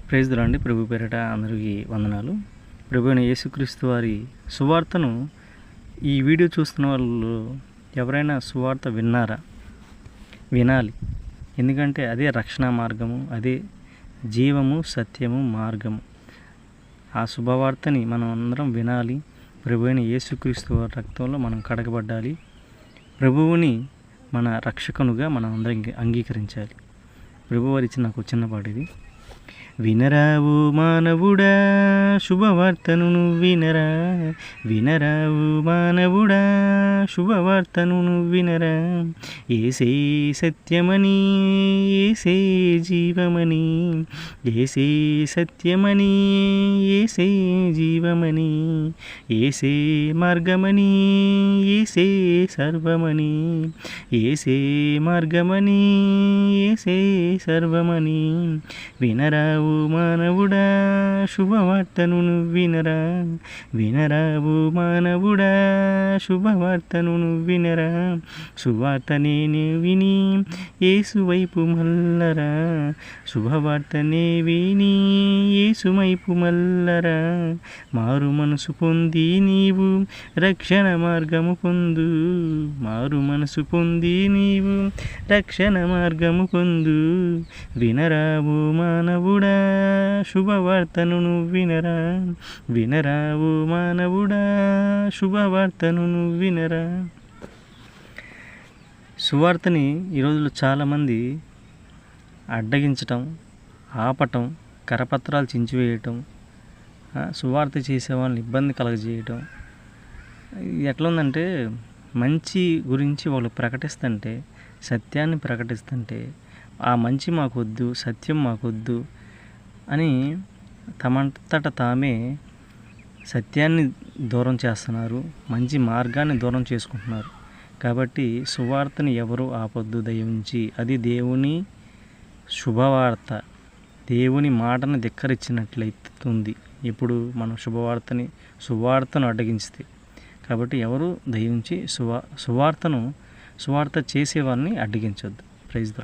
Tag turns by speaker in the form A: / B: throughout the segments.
A: Praise the lord అండి. ప్రభు పేరిట అందరికీ వందనాలు. ప్రభు అయిన యేసుక్రీస్తు వారి సువార్తను ఈ వీడియో చూస్తున్న వాళ్ళు ఎవరైనా సువార్త విన్నారా? వినాలి. ఎందుకంటే అదే రక్షణ మార్గము, అదే జీవము, సత్యము, మార్గము. ఆ శుభవార్తని మనం అందరం వినాలి. ప్రభు అయిన యేసుక్రీస్తు వారి రక్తంలో మనం కడగబడ్డాలి. ప్రభువుని మన రక్షకునుగా మనం అందరం అంగీకరించాలి. ప్రభువారు ఇచ్చిన నాకు చిన్న పాట ఇది. వినరావు మానవుడా శుభవార్తను వినరా, వినరావు మానవుడా శుభవార్తను వినరా. ఏసే సత్యమని, ఏసే జీవమని, ఏసే సత్యమని, ఏసే జీవమని, ఏసే మార్గమని, ఏసే సర్వమని, ఏసే మార్గమని, ఏసే సర్వమని. వినరావు మానవుడా శుభవార్తను వినరా, వినరావు మానవుడా శుభవార్తను వినరా. సువార్తనే విని యేసు వైపు మల్లరా, శుభవార్తనే విని యేసు వైపు మల్లరా. మారు మనసు పొంది నీవు రక్షణ మార్గము పొందు, మారు మనసు పొంది నీవు రక్షణ మార్గము పొందు. వినరావు మానవుడా శుభవార్తను వినరా, వినరావు మానవుడా శుభవార్తను వినరా. సువార్తని ఈ రోజుల్లో చాలామంది అడ్డగించటం, ఆపటం, కరపత్రాలు చించివేయటం, సువార్త చేసే వాళ్ళని ఇబ్బంది కలగజేయటం. ఎట్లా ఉందంటే, మంచి గురించి వాళ్ళు ప్రకటిస్తుంటే, సత్యాన్ని ప్రకటిస్తుంటే, ఆ మంచి మాకొద్దు, సత్యం మాకొద్దు అని తమంతట తామే సత్యాన్ని దూరం చేస్తున్నారు, మంచి మార్గాన్ని దూరం చేసుకుంటున్నారు. కాబట్టి సువార్తని ఎవరు ఆపొద్దు దయవుంచి. అది దేవుని శుభవార్త, దేవుని మాటను ధిక్కరించినట్లయితుంది ఇప్పుడు మనం సువార్తను అడ్డగించితే. కాబట్టి ఎవరు దయవుంచి సువార్త చేసేవారిని అడ్డగించొద్దు. ప్రైజ్ ది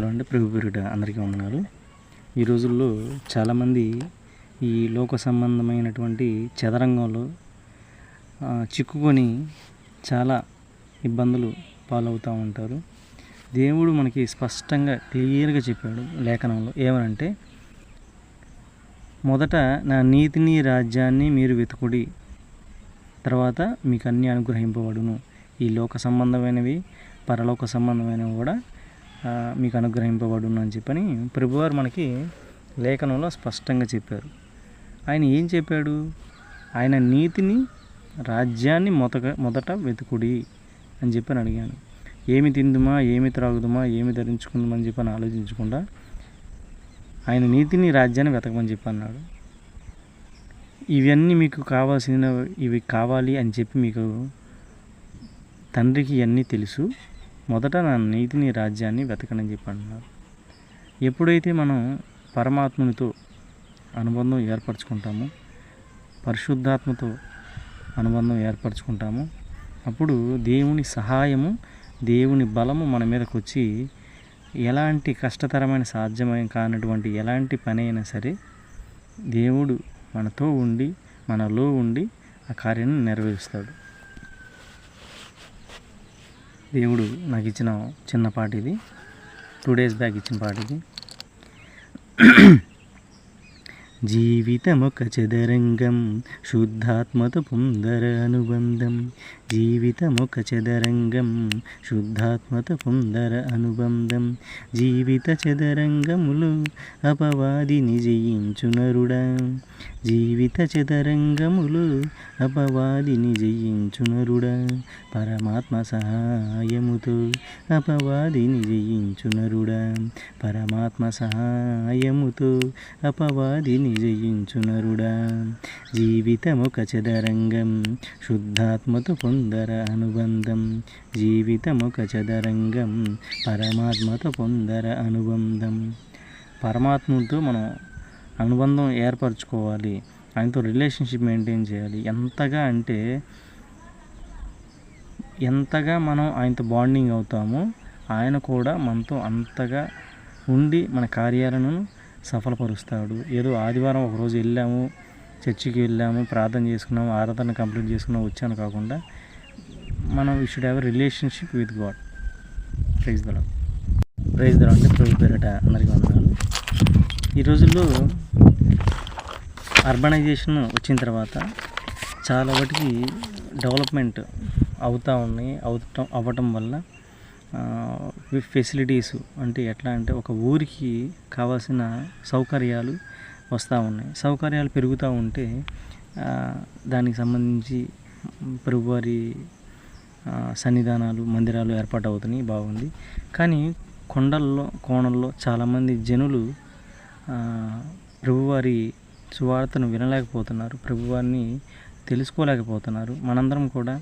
A: లార్డ్ అండి. ప్రభు పేరిట అందరికీ వందనాలు. ఈ రోజుల్లో చాలామంది ఈ లోక సంబంధమైనటువంటి చదరంగంలో చిక్కుకొని చాలా ఇబ్బందులు పాలవుతూ ఉంటారు. దేవుడు మనకి స్పష్టంగా క్లియర్గా చెప్పాడు లేఖనంలో. ఏమనంటే, మొదట నా నీతిని రాజ్యాన్ని మీరు వెతుకుడి, తర్వాత మీకు అన్నీ అనుగ్రహింపబడును. ఈ లోక సంబంధమైనవి, పరలోక సంబంధమైనవి కూడా మీకు అనుగ్రహింపబడును అని చెప్పని ప్రభువారు మనకి లేఖనంలో స్పష్టంగా చెప్పారు. ఆయన ఏం చెప్పాడు? ఆయన నీతిని, రాజ్యాన్ని మొదట వెతుకుడి అని చెప్పని అడిగాను. ఏమి తిందుమా, ఏమి త్రాగుదుమా, ఏమి ధరించుకుందామని చెప్పని ఆలోచించకుండా ఆయన నీతిని, రాజ్యాన్ని వెతకమని చెప్పి అన్నాడు. ఇవన్నీ మీకు ఇవి కావాలి అని చెప్పి మీకు తండ్రికి ఇవన్నీ తెలుసు. మొదట నా నీతిని, రాజ్యాన్ని వెతకనని చెప్పి అన్నారు. ఎప్పుడైతే మనం పరమాత్మునితో అనుబంధం ఏర్పరచుకుంటామో, పరిశుద్ధాత్మతో అనుబంధం ఏర్పరచుకుంటామో, అప్పుడు దేవుని సహాయము, దేవుని బలము మన మీదకి వచ్చి ఎలాంటి కష్టతరమైన, సాధ్యమైన కానటువంటి ఎలాంటి పని అయినా సరే దేవుడు మనతో ఉండి, మనలో ఉండి ఆ కార్యాన్ని నెరవేరుస్తాడు. దేవుడు నాకు ఇచ్చిన చిన్న పాట ఇది. 2 days బ్యాక్ ఇచ్చిన పాట ఇది. జీవితమొక చదరంగం శుద్ధాత్మతో పొందర అనుబంధం, జీవితమొక చదరంగం శుద్ధాత్మతో పొందర అనుబంధం. జీవిత చదరంగములు అపవాదిని జయించు నరుడా, జీవిత చదరంగములు అపవాదిని జయించు నరుడా. పరమాత్మ సహాయముతో అపవాదిని జయించు నరుడా, పరమాత్మ సహాయముతో అపవాదిని జయించు నరుడా. జీవితమొక చదరంగం శుద్ధాత్మతో పొందర అనుబంధం, జీవితమొక చదరంగం పరమాత్మతో పొందర అనుబంధం. పరమాత్మతో మనం అనుబంధం ఏర్పరచుకోవాలి, ఆయనతో రిలేషన్షిప్ మెయింటైన్ చేయాలి. ఎంతగా మనం ఆయనతో బాండింగ్ అవుతామో ఆయన కూడా మనతో అంతగా ఉండి మన కార్యాలను సఫలపరుస్తాడు. ఏదో ఆదివారం ఒకరోజు వెళ్ళాము, చర్చికి వెళ్ళాము, ప్రార్థన చేసుకున్నాము, ఆరాధన కంప్లీట్ చేసుకున్నాము, వచ్చాను కాకుండా మనం we should have a relationship with God. Praise the Lord. Praise the Lord అంటే ప్రభు పేరట అందరికీ వందనాలు. ఈ రోజుల్లో అర్బనైజేషన్ వచ్చిన తర్వాత చాలా వాటికి డెవలప్మెంట్ అవ్వటం వల్ల ఫెసిలిటీస్ అంటే ఎట్లా అంటే ఒక ఊరికి కావాల్సిన సౌకర్యాలు వస్తూ ఉన్నాయి. సౌకర్యాలు పెరుగుతూ ఉంటే దానికి సంబంధించి ప్రభువారి సన్నిధానాలు, మందిరాలు ఏర్పాటు అవుతున్నాయి, బాగుంది. కానీ కోణల్లో చాలామంది జనులు ప్రభువారి సువార్తను వినలేకపోతున్నారు, ప్రభువారిని తెలుసుకోలేకపోతున్నారు. మనందరం కూడా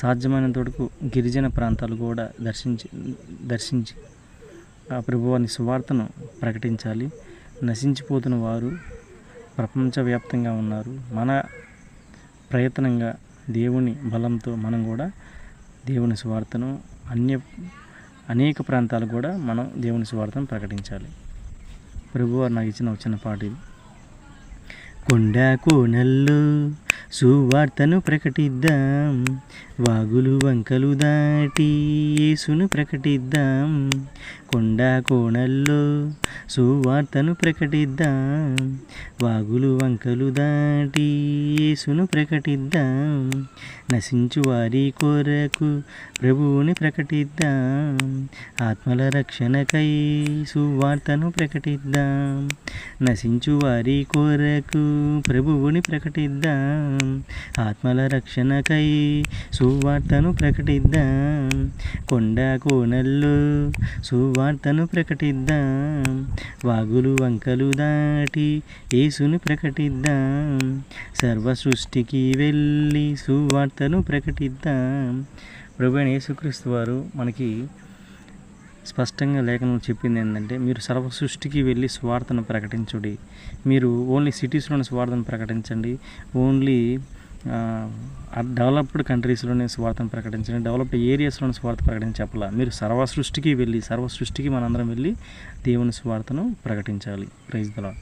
A: సాధ్యమైనంత వరకు గిరిజన ప్రాంతాలు కూడా దర్శించి ఆ ప్రభువారిని సువార్తను ప్రకటించాలి. నశించిపోతున్న వారు ప్రపంచవ్యాప్తంగా ఉన్నారు. మన ప్రయత్నంగా దేవుని బలంతో మనం కూడా దేవుని సువార్తను అనేక ప్రాంతాలు కూడా మనం దేవుని సువార్తను ప్రకటించాలి. ప్రభువారు నాకు ఇచ్చిన చిన్న పాట ఇది. కొండ కోనల్లో సువార్తను ప్రకటిద్దాం, వాగులు వంకలు దాటి యేసును ప్రకటిద్దాం. కొండ కోణల్లో సువార్తను ప్రకటిద్దాం, వాగులు వంకలు దాటి యేసును ప్రకటిద్దాం. నశించు వారి కొరకు ప్రభువుని ప్రకటిద్దాం, ఆత్మల రక్షణకై సువార్తను ప్రకటిద్దాం. నశించు వారి కొరకు ప్రభువుని ప్రకటిద్దాం, ఆత్మల రక్షణకై సువార్తను ప్రకటిద్దాం. కొండ కోనల్లో సువార్తను ప్రకటిద్దాం, వాగులు వంకలు దాటి యేసుని ప్రకటిద్దాం. సర్వ సృష్టికి వెళ్ళి సువార్తను ప్రకటిద్దాం. ప్రభువైన యేసుక్రీస్తు వారు మనకి స్పష్టంగా లేఖనం చెప్పింది ఏంటంటే, మీరు సర్వ సృష్టికి వెళ్ళి సువార్తను ప్రకటించుడి. మీరు ఓన్లీ సిటీస్లోని సువార్తను ప్రకటించండి, ఓన్లీ డెవలప్డ్ కంట్రీస్లోనే సువార్తను ప్రకటించండి, డెవలప్డ్ ఏరియాస్లోని సువార్త ప్రకటించి చెప్పాల. మీరు సర్వ సృష్టికి మనందరం వెళ్ళి దేవుని సువార్తను ప్రకటించాలి. Praise the lord.